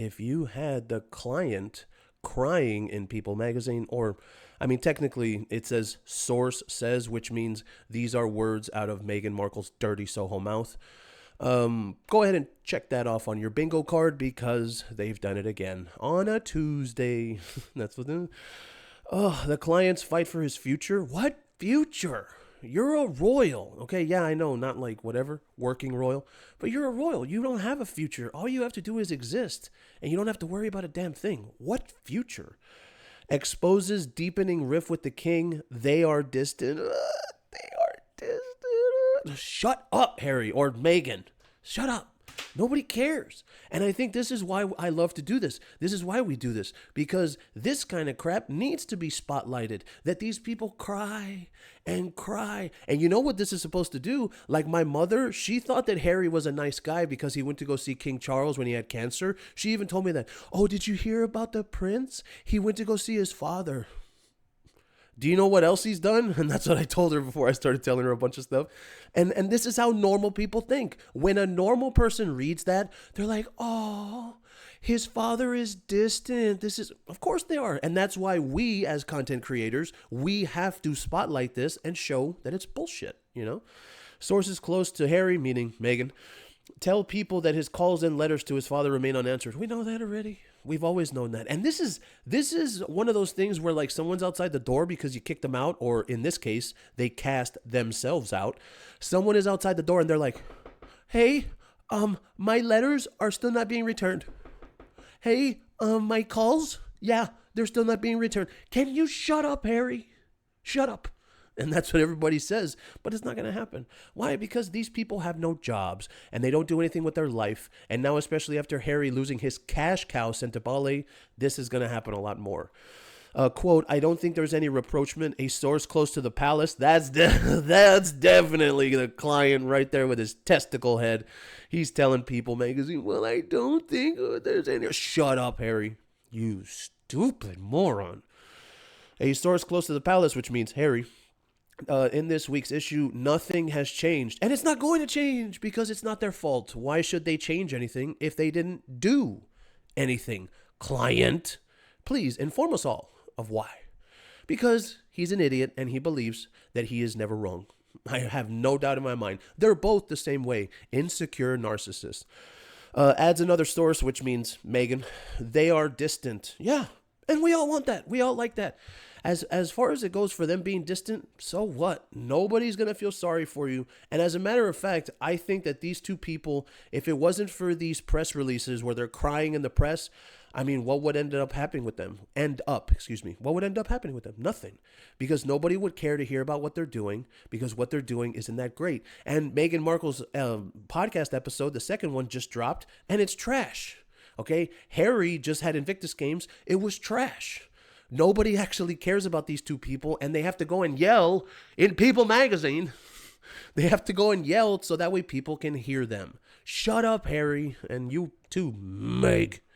if you had the client crying in People magazine, or, I mean, technically it says source says, which means these are words out of Meghan Markle's dirty Soho mouth. Go ahead and check that off on your bingo card because they've done it again on a Tuesday. That's what the oh, the clients fight for his future. What future? You're a royal. Okay, yeah, I know, not like whatever, working royal, but you're a royal. You don't have a future. All you have to do is exist, and you don't have to worry about a damn thing. What future? Exposes deepening rift with the king. They are distant. They are distant. Shut up, Harry or Meghan. Shut up. Nobody cares. And I think this is why I love to do this. This is why we do this. Because this kind of crap needs to be spotlighted. That these people cry and cry. And you know what this is supposed to do? Like my mother, she thought that Harry was a nice guy because he went to go see King Charles when he had cancer. She even told me that, oh, did you hear about the prince? He went to go see his father. Do you know what else he's done? And that's what I told her before I started telling her a bunch of stuff. And this is how normal people think. When a normal person reads that, they're like, oh, his father is distant. This is, of course they are. And that's why we as content creators, we have to spotlight this and show that it's bullshit, you know? Sources close to Harry, meaning Meghan, tell people that his calls and letters to his father remain unanswered. We know that already. We've always known that. And this is one of those things where like someone's outside the door because you kicked them out, or in this case, they cast themselves out. Someone is outside the door and they're like, hey, my letters are still not being returned. Hey, my calls, yeah, they're still not being returned. Can you shut up, Harry? Shut up. And that's what everybody says, but it's not going to happen. Why? Because these people have no jobs and they don't do anything with their life. And now, especially after Harry losing his cash cow sent to Bali, this is going to happen a lot more. Quote, I don't think there's any reproachment. A source close to the palace. That's definitely the client right there with his testicle head. He's telling People magazine, well, I don't think there's any. Shut up, Harry. You stupid moron. A source close to the palace, which means Harry. In this week's issue, nothing has changed. And it's not going to change because it's not their fault. Why should they change anything if they didn't do anything? Client, please inform us all of why. Because he's an idiot and he believes that he is never wrong. I have no doubt in my mind. They're both the same way. Insecure narcissists. Adds another source, which means Meghan. They are distant. Yeah, and we all want that. We all like that. As far as it goes for them being distant, so what? Nobody's going to feel sorry for you. And as a matter of fact, I think that these two people, if it wasn't for these press releases where they're crying in the press, I mean, what would end up happening with them? What would end up happening with them? Nothing. Because nobody would care to hear about what they're doing because what they're doing isn't that great. And Meghan Markle's podcast episode, the second one, just dropped, and it's trash. Okay? Harry just had Invictus Games. It was trash. Nobody actually cares about these two people, and they have to go and yell in People magazine. They have to go and yell so that way people can hear them. Shut up, Harry, and you too, Meg.